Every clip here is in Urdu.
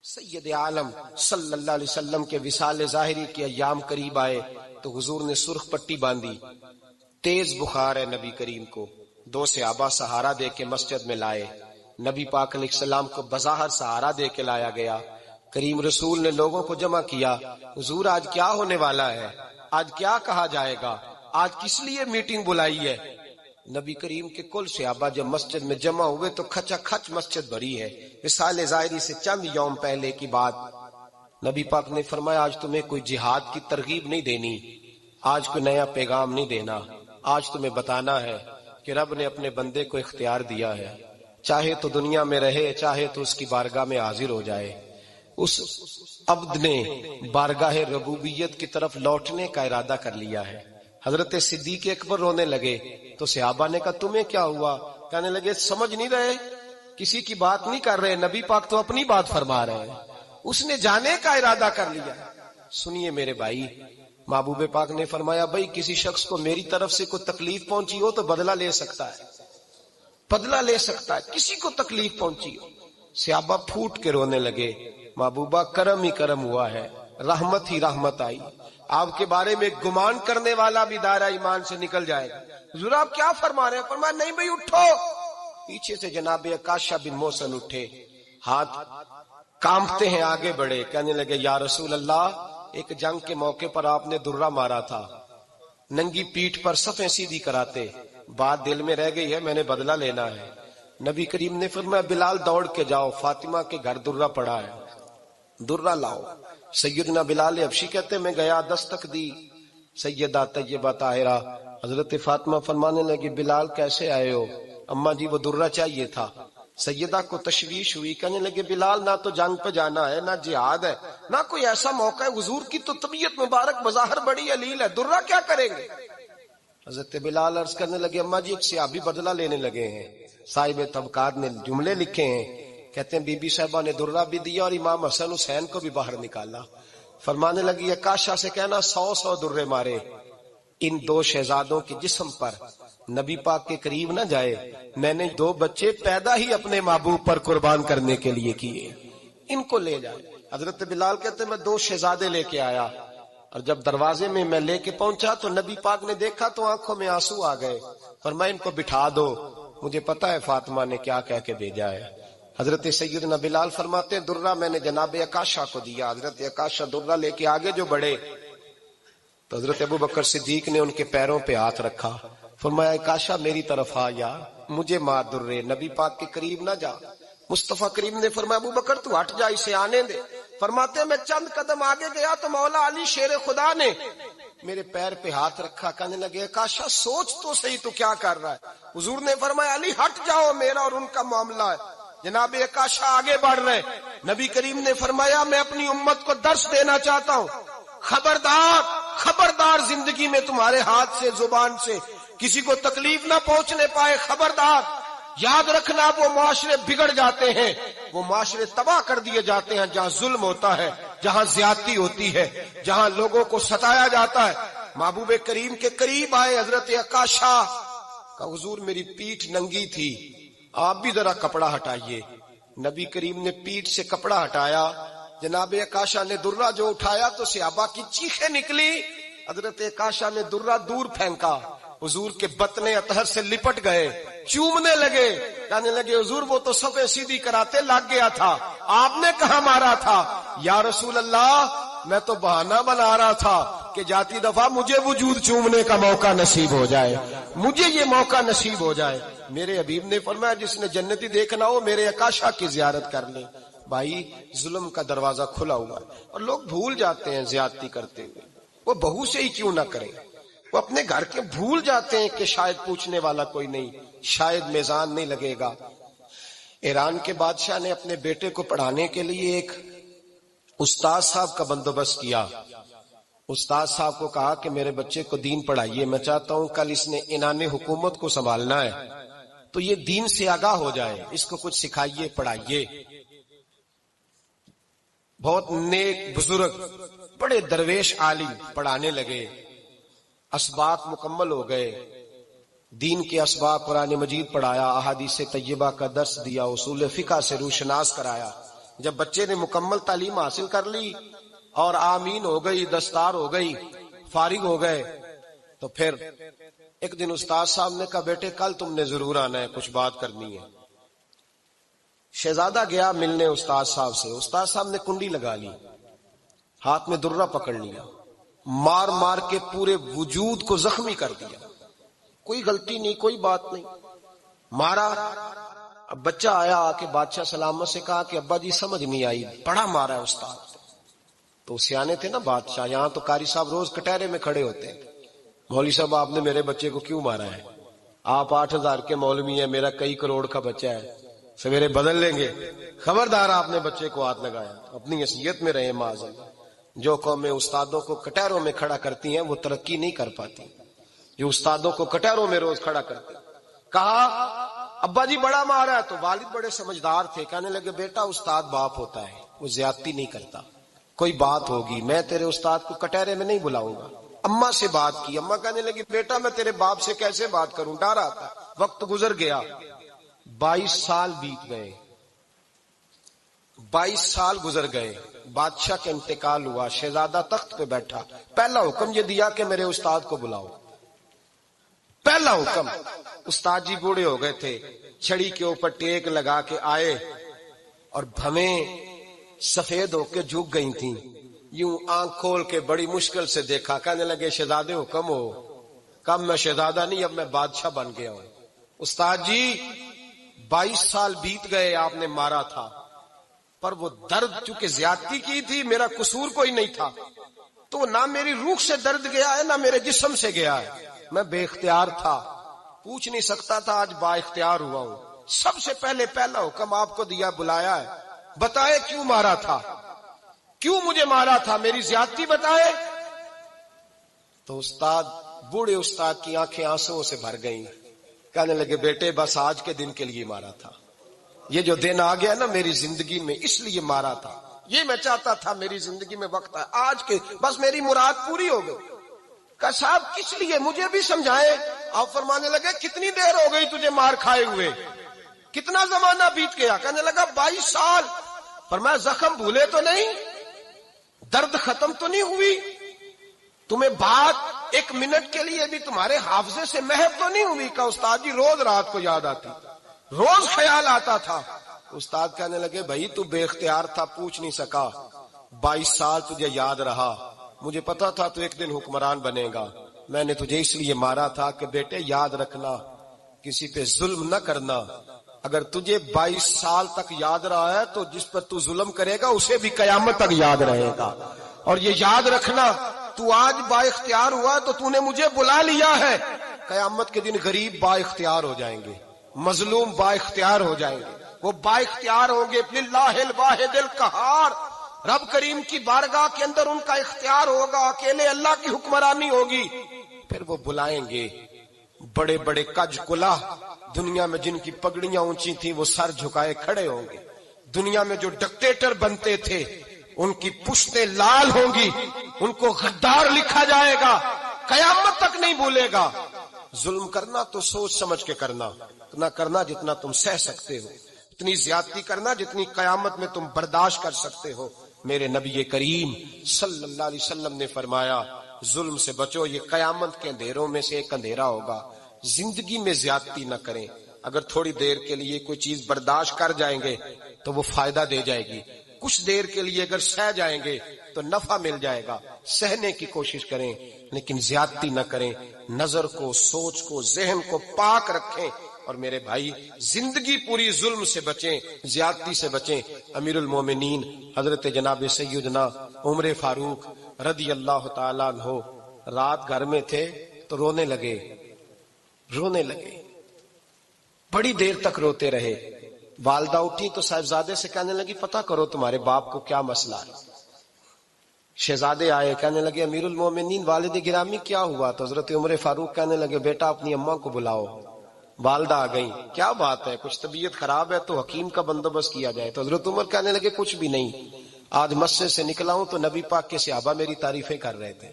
سید عالم صلی اللہ علیہ وسلم کے وصال ظاہری کے ایام قریب آئے تو حضور نے سرخ پٹی باندھی. تیز بخار ہے نبی کریم کو. 2 صحابہ سہارا دے کے مسجد میں لائے. نبی پاک علیہ السلام کو بظاہر سہارا دے کے لایا گیا. کریم رسول نے لوگوں کو جمع کیا. حضور آج کیا ہونے والا ہے؟ آج کیا کہا جائے گا؟ آج کس لیے میٹنگ بلائی ہے؟ نبی کریم کے کل صحابہ جب مسجد میں جمع ہوئے تو کھچا کھچ مسجد بھری ہے. وصال ظاہری سے چند یوم پہلے کی بات. نبی پاک نے فرمایا آج تمہیں کوئی جہاد کی ترغیب نہیں دینی, آج کوئی نیا پیغام نہیں دینا. آج تمہیں بتانا ہے کہ رب نے اپنے بندے کو اختیار دیا ہے, چاہے تو دنیا میں رہے, چاہے تو اس کی بارگاہ میں حاضر ہو جائے. اس عبد نے بارگاہ ربوبیت کی طرف لوٹنے کا ارادہ کر لیا ہے. حضرت صدیق اکبر رونے لگے تو صحابہ نے کہا تمہیں کیا ہوا؟ کہنے لگے سمجھ نہیں رہے, کسی کی بات نہیں کر رہے, نبی پاک تو اپنی بات فرما رہے ہیں, اس نے جانے کا ارادہ کر لیا. سنیے میرے بھائی, محبوب پاک نے فرمایا بھائی کسی شخص کو میری طرف سے کوئی تکلیف پہنچی ہو تو بدلہ لے سکتا ہے, بدلہ لے سکتا ہے. کسی کو تکلیف پہنچی ہو. صحابہ پھوٹ کے رونے لگے. محبوبہ کرم ہی کرم ہوا ہے, رحمت ہی رحمت آئی. آپ کے بارے میں گمان کرنے والا بھی دائرہ ایمان سے نکل جائے گا. حضور آپ کیا فرما رہے ہیں؟ فرمایا نہیں بھائی اٹھو. پیچھے سے جناب عکاشہ بن محصن اٹھے, ہاتھ کانپتے ہیں, آگے بڑھے, کہنے لگے یا رسول اللہ, ایک جنگ کے موقع پر آپ نے درہ مارا تھا, ننگی پیٹھ پر صفیں سیدھی کراتے, بات دل میں رہ گئی ہے, میں نے بدلہ لینا ہے. نبی کریم نے فرمایا بلال دوڑ کے جاؤ, فاطمہ کے گھر درہ پڑا ہے, درہ لاؤ. سیدنا بلال حبشی کہتے میں گیا, دستک دی, سیدہ طیبہ طاہرہ حضرت فاطمہ فرمانے لگی بلال کیسے آئے ہو؟ اماں جی وہ درہ چاہیے تھا. سیدہ کو تشویش ہوئی, کہنے لگے بلال نہ تو جنگ پہ جانا ہے, نہ جہاد ہے, نہ کوئی ایسا موقع ہے. حضور کی تو طبیعت مبارک بظاہر بڑی علیل ہے, درہ کیا کریں گے؟ حضرت بلال عرض کرنے لگے اماں جی ایک صحابی بدلہ لینے لگے ہیں. صاحب طبقات نے جملے لکھے ہیں, کہتے ہیں بی بی صاحبہ نے درہ بھی دیا اور امام حسن حسین کو بھی باہر نکالا. فرمانے لگی عکاشہ سے کہنا 100 درے مارے. ان 2 شہزادوں کے جسم پر نبی پاک کے قریب نہ جائے, میں نے 2 بچے پیدا ہی اپنے محبوب پر قربان کرنے کے لیے کیے, ان کو لے جائے. حضرت بلال کہتے میں 2 شہزادے لے کے آیا, اور جب دروازے میں میں لے کے پہنچا تو نبی پاک نے دیکھا تو آنکھوں میں آنسو آ گئے. فرمایا ان کو بٹھا دو, مجھے پتا ہے فاطمہ نے کیا کہہ کے بھیجا ہے. حضرت سیدنا بلال فرماتے درہ میں نے جناب عکاشہ کو دیا. حضرت عکاشہ درہ لے کے آگے جو بڑھے تو حضرت ابوبکر صدیق نے ان کے پیروں پہ ہاتھ رکھا. فرمایا عکاشہ میری طرف آ یا, مجھے مار درے, نبی پاک کے قریب نہ جا. مصطفیٰ کریم نے فرمایا ابوبکر تو ہٹ جا, اسے آنے دے. فرماتے میں چند قدم آگے گیا تو مولا علی شیر خدا نے میرے پیر پہ ہاتھ رکھا. کہنے لگے عکاشہ سوچ تو صحیح تو کیا کر رہا ہے؟ حضور نے فرمایا علی ہٹ جاؤ, میرا اور ان کا معاملہ ہے. جناب عکاشہ آگے بڑھ رہے. نبی کریم نے فرمایا میں اپنی امت کو درس دینا چاہتا ہوں, خبردار خبردار, زندگی میں تمہارے ہاتھ سے زبان سے کسی کو تکلیف نہ پہنچنے پائے, خبردار. یاد رکھنا وہ معاشرے بگڑ جاتے ہیں, وہ معاشرے تباہ کر دیے جاتے ہیں جہاں ظلم ہوتا ہے, جہاں زیادتی ہوتی ہے, جہاں لوگوں کو ستایا جاتا ہے. محبوب کریم کے قریب آئے حضرت عکاشہ کا, حضور میری پیٹھ ننگی تھی, آپ بھی ذرا کپڑا ہٹائیے. نبی کریم نے پیٹھ سے کپڑا ہٹایا. جناب عکاشہ نے درہ جو اٹھایا تو صحابہ کی چیخیں نکلی. حضرت عکاشہ نے درہ دور پھینکا, حضور کے بطن اطہر سے لپٹ گئے, چومنے لگے. کہنے لگے حضور وہ تو صفیں سیدھی کراتے لگ گیا تھا, آپ نے کہاں مارا تھا؟ یا رسول اللہ میں تو بہانہ بنا رہا تھا کہ جاتی دفعہ مجھے وجود چومنے کا موقع نصیب ہو جائے, مجھے یہ موقع نصیب ہو جائے. میرے حبیب نے فرمایا جس نے جنتی دیکھنا ہو میرے عکاشہ کی زیارت کر لے. بھائی ظلم کا دروازہ کھلا ہوا ہے اور لوگ بھول جاتے ہیں زیادتی کرتے ہوئے. وہ بہو سے ہی کیوں نہ کریں, وہ اپنے گھر کے بھول جاتے ہیں کہ شاید پوچھنے والا کوئی نہیں, شاید میزان نہیں لگے گا. ایران کے بادشاہ نے اپنے بیٹے کو پڑھانے کے لیے ایک استاد صاحب کا بندوبست کیا. استاد صاحب کو کہا کہ میرے بچے کو دین پڑھائیے, میں چاہتا ہوں کل اس نے انعام حکومت کو سنبھالنا ہے تو یہ دین سے آگاہ ہو جائے, اس کو کچھ سکھائیے پڑھائیے. بہت نیک بزرگ بڑے درویش عالم پڑھانے لگے, اسباق مکمل ہو گئے, دین کے اسباق قرآن مجید پڑھایا, احادیث طیبہ کا درس دیا, اصول فقہ سے روشناس کرایا. جب بچے نے مکمل تعلیم حاصل کر لی اور آمین ہو گئی، دستار ہو گئی، فارغ ہو گئے، تو پھر ایک دن استاد صاحب نے کہا بیٹے کل تم نے ضرور آنا ہے، کچھ بات کرنی ہے۔ شہزادہ گیا ملنے استاد صاحب سے، استاد صاحب نے کنڈی لگا لی، ہاتھ میں درہ پکڑ لیا، مار مار کے پورے وجود کو زخمی کر دیا، کوئی غلطی نہیں، کوئی بات نہیں، مارا۔ اب بچہ آیا آ کے بادشاہ سلامت سے کہا کہ ابا جی سمجھ نہیں آئی، بڑا مارا ہے استاد۔ تو سیانے تھے نا بادشاہ، یہاں تو قاری صاحب روز کٹہرے میں کھڑے ہوتے ہیں، مولوی صاحب آپ نے میرے بچے کو کیوں مارا ہے؟ آپ 8,000 کے مولوی ہیں، میرا کئی کروڑ کا بچہ ہے، سویرے بدل لیں گے، خبردار آپ نے بچے کو ہاتھ لگایا، اپنی حیثیت میں رہے معاذ۔ جو قومیں استادوں کو کٹہروں میں کھڑا کرتی ہیں وہ ترقی نہیں کر پاتی، جو استادوں کو کٹہروں میں روز کھڑا کرتے۔ کہا ابا جی بڑا مارا ہے، تو والد بڑے سمجھدار تھے، کہنے لگے بیٹا استاد باپ ہوتا ہے، وہ زیادتی نہیں کرتا، کوئی بات ہوگی میں تیرے استاد کو کٹہرے میں نہیں بلاؤں گا۔ اماں سے بات کی، اماں کہنے لگی بیٹا میں تیرے باپ سے کیسے بات کروں، ڈر آتا۔ وقت گزر گیا، 22 سال بیت گئے، 22 سال گزر گئے، بادشاہ کا انتقال ہوا، شہزادہ تخت پہ بیٹھا، پہلا حکم یہ دیا کہ میرے استاد کو بلاؤ، پہلا حکم۔ استاد جی بوڑھے ہو گئے تھے، چھڑی کے اوپر ٹیک لگا کے آئے اور بھویں سفید ہو کے جھک گئی تھیں، یوں آنکھ کھول کے بڑی مشکل سے دیکھا، کہنے لگے شہزادے حکم ہو۔ کب میں شہزادہ نہیں، اب میں بادشاہ بن گیا ہوں۔ استاد جی 22 سال بیت گئے، آپ نے مارا تھا، پر وہ درد چونکہ زیادتی کی تھی، میرا قصور کوئی نہیں تھا، تو نہ میری روح سے درد گیا ہے نہ میرے جسم سے گیا ہے، میں بے اختیار تھا، پوچھ نہیں سکتا تھا، آج با اختیار ہوا ہوں۔ سب سے پہلے پہلا حکم آپ کو دیا، بلایا ہے، بتائے کیوں مارا تھا، کیوں مجھے مارا تھا، میری زیادتی بتائے۔ تو استاد، بوڑھے استاد کی آنکھیں آنسوؤں سے بھر گئیں، کہنے لگے بیٹے بس آج کے دن کے لیے مارا تھا، یہ جو دن آ گیا نا میری زندگی میں اس لیے مارا تھا، یہ میں چاہتا تھا میری زندگی میں وقت ہے، آج کے بس میری مراد پوری ہو گئی۔ کہا صاحب کس لیے، مجھے بھی سمجھائے۔ آپ فرمانے لگے کتنی دیر ہو گئی تجھے مار کھائے ہوئے، کتنا زمانہ بیت گیا؟ کہنے لگا 22 سال۔ فرمایا زخم بھولے تو نہیں، درد ختم تو نہیں ہوئی، تمہیں بات ایک منٹ کے لیے بھی تمہارے حافظے سے محو تو نہیں ہوئی؟ کہا استاد جی روز رات کو یاد آتی، روز خیال آتا تھا۔ استاد کہنے لگے بھائی تو بے اختیار تھا، پوچھ نہیں سکا، 22 سال تجھے یاد رہا، مجھے پتا تھا تو ایک دن حکمران بنے گا، میں نے تجھے اس لیے مارا تھا کہ بیٹے یاد رکھنا، کسی پہ ظلم نہ کرنا، اگر تجھے 22 سال تک یاد رہا ہے تو جس پر تو ظلم کرے گا اسے بھی قیامت تک یاد رہے گا، اور یہ یاد رکھنا تو آج با اختیار ہوا تو تو نے مجھے بلا لیا ہے، قیامت کے دن غریب با اختیار ہو جائیں گے، مظلوم با اختیار ہو جائیں گے، وہ با اختیار ہوں گے للہ الواحد القہار، رب کریم کی بارگاہ کے اندر ان کا اختیار ہوگا، اکیلے اللہ کی حکمرانی ہوگی، پھر وہ بلائیں گے بڑے بڑے کج کلا، دنیا میں جن کی پگڑیاں اونچی تھیں وہ سر جھکائے کھڑے ہوں گے، دنیا میں جو ڈکٹیٹر بنتے تھے ان کی پشتیں لال ہوں گی، ان کو غدار لکھا جائے گا، قیامت تک نہیں بھولے گا۔ ظلم کرنا تو سوچ سمجھ کے کرنا، اتنا کرنا جتنا تم سہ سکتے ہو، اتنی زیادتی کرنا جتنی قیامت میں تم برداشت کر سکتے ہو۔ میرے نبی کریم صلی اللہ علیہ وسلم نے فرمایا ظلم سے بچو، یہ قیامت کے اندھیروں میں سے ایک اندھیرا ہوگا، زندگی میں زیادتی نہ کریں، اگر تھوڑی دیر کے لیے کوئی چیز برداشت کر جائیں گے تو وہ فائدہ دے جائے گی، کچھ دیر کے لیے اگر سہ جائیں گے تو نفع مل جائے گا، سہنے کی کوشش کریں لیکن زیادتی نہ کریں، نظر کو، سوچ کو، ذہن کو پاک رکھیں، اور میرے بھائی زندگی پوری ظلم سے بچیں، زیادتی سے بچیں۔ امیر المومنین حضرت جناب سیدنا عمر فاروق رضی اللہ تعالیٰ عنہ رات گھر میں تھے تو رونے لگے، بڑی دیر تک روتے رہے، والدہ اٹھی تو صاحبزادے سے کہنے لگی پتہ کرو تمہارے باپ کو کیا مسئلہ ہے۔ شہزادے آئے، کہنے لگے امیر المومنین والد گرامی کیا ہوا؟ تو حضرت عمر فاروق کہنے لگے بیٹا اپنی اماں کو بلاؤ۔ والدہ آ گئی، کیا بات ہے، کچھ طبیعت خراب ہے تو حکیم کا بندوبست کیا جائے۔ تو حضرت عمر کہنے لگے کچھ بھی نہیں، آج مسجد سے نکلا ہوں تو نبی پاک کے صحابہ میری تعریفیں کر رہے تھے۔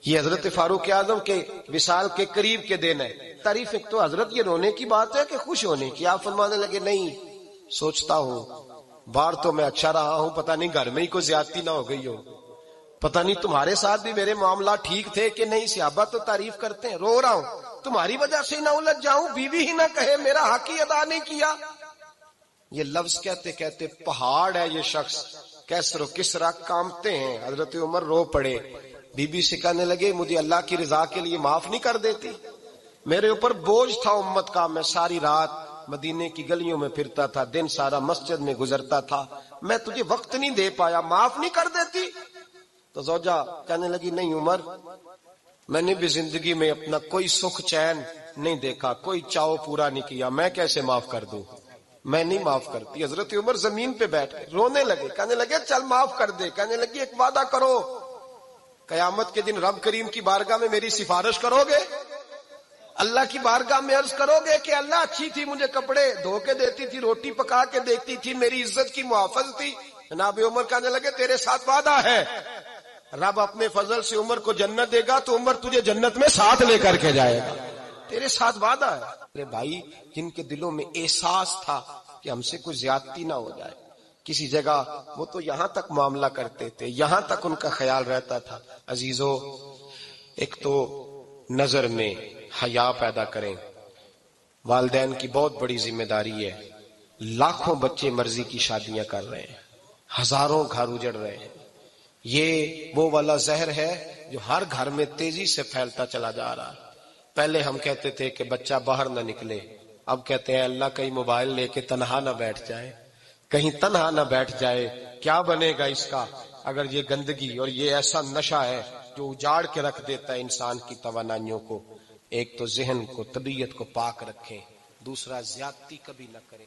یہ حضرت فاروق اعظم کے وصال کے قریب کے دن ہے، تعریف تو حضرت یہ رونے کی بات ہے کہ خوش ہونے کی؟ آپ فرمانے لگے نہیں، سوچتا ہوں باہر تو میں اچھا رہا ہوں، پتہ نہیں گھر میں ہی کوئی زیادتی نہ ہو گئی ہو، پتہ نہیں تمہارے ساتھ بھی میرے معاملات ٹھیک تھے کہ نہیں، صحابہ تو تعریف کرتے ہیں، رو رہا ہوں تمہاری وجہ سے نہ الجھ جاؤں، بیوی ہی نہ کہے میرا حق ہی ادا نہیں کیا۔ یہ لفظ کہتے کہتے پہاڑ ہے یہ شخص، کیسر و کسرا کامتے ہیں۔ حضرت عمر رو پڑے، بی بی سے کہنے لگے مجھے اللہ کی رضا کے لیے معاف نہیں کر دیتی؟ میرے اوپر بوجھ تھا امت کا، میں ساری رات مدینے کی گلیوں میں پھرتا تھا، دن سارا مسجد میں گزرتا تھا، میں تجھے وقت نہیں دے پایا، معاف نہیں کر دیتی؟ تو زوجہ کہنے لگی نہیں عمر، میں نے بھی زندگی میں اپنا کوئی سکھ چین نہیں دیکھا، کوئی چاؤ پورا نہیں کیا، میں کیسے معاف کر دوں، میں نہیں معاف کرتی۔ حضرت عمر زمین پہ بیٹھ گئے، رونے لگے، کہنے لگے چل معاف کر دے۔ کہنے لگی ایک وعدہ کرو، قیامت کے دن رب کریم کی بارگاہ میں میری سفارش کرو گے؟ اللہ کی بارگاہ میں عرض کرو گے کہ اللہ اچھی تھی، مجھے کپڑے دھو کے دیتی تھی، روٹی پکا کے دیتی تھی، میری عزت کی محافظ تھی؟ جناب عمر کہنے لگے تیرے ساتھ وعدہ ہے، رب اپنے فضل سے عمر کو جنت دے گا تو عمر تجھے جنت میں ساتھ لے کر کے جائے گا، تیرے ساتھ وعدہ ہے۔ میرے بھائی جن کے دلوں میں احساس تھا کہ ہم سے کوئی زیادتی نہ ہو جائے کسی جگہ، وہ تو یہاں تک معاملہ کرتے تھے، یہاں تک ان کا خیال رہتا تھا۔ عزیزو، ایک تو نظر میں حیا پیدا کریں، والدین کی بہت بڑی ذمہ داری ہے۔ لاکھوں بچے مرضی کی شادیاں کر رہے ہیں، ہزاروں گھر اجڑ رہے ہیں، یہ وہ والا زہر ہے جو ہر گھر میں تیزی سے پھیلتا چلا جا رہا ہے۔ پہلے ہم کہتے تھے کہ بچہ باہر نہ نکلے، اب کہتے ہیں اللہ کہیں موبائل لے کے تنہا نہ بیٹھ جائے، کہیں تنہا نہ بیٹھ جائے، کیا بنے گا اس کا اگر یہ گندگی اور یہ ایسا نشہ ہے جو اجاڑ کے رکھ دیتا ہے انسان کی توانائیوں کو۔ ایک تو ذہن کو، طبیعت کو پاک رکھیں، دوسرا زیادتی کبھی نہ کریں۔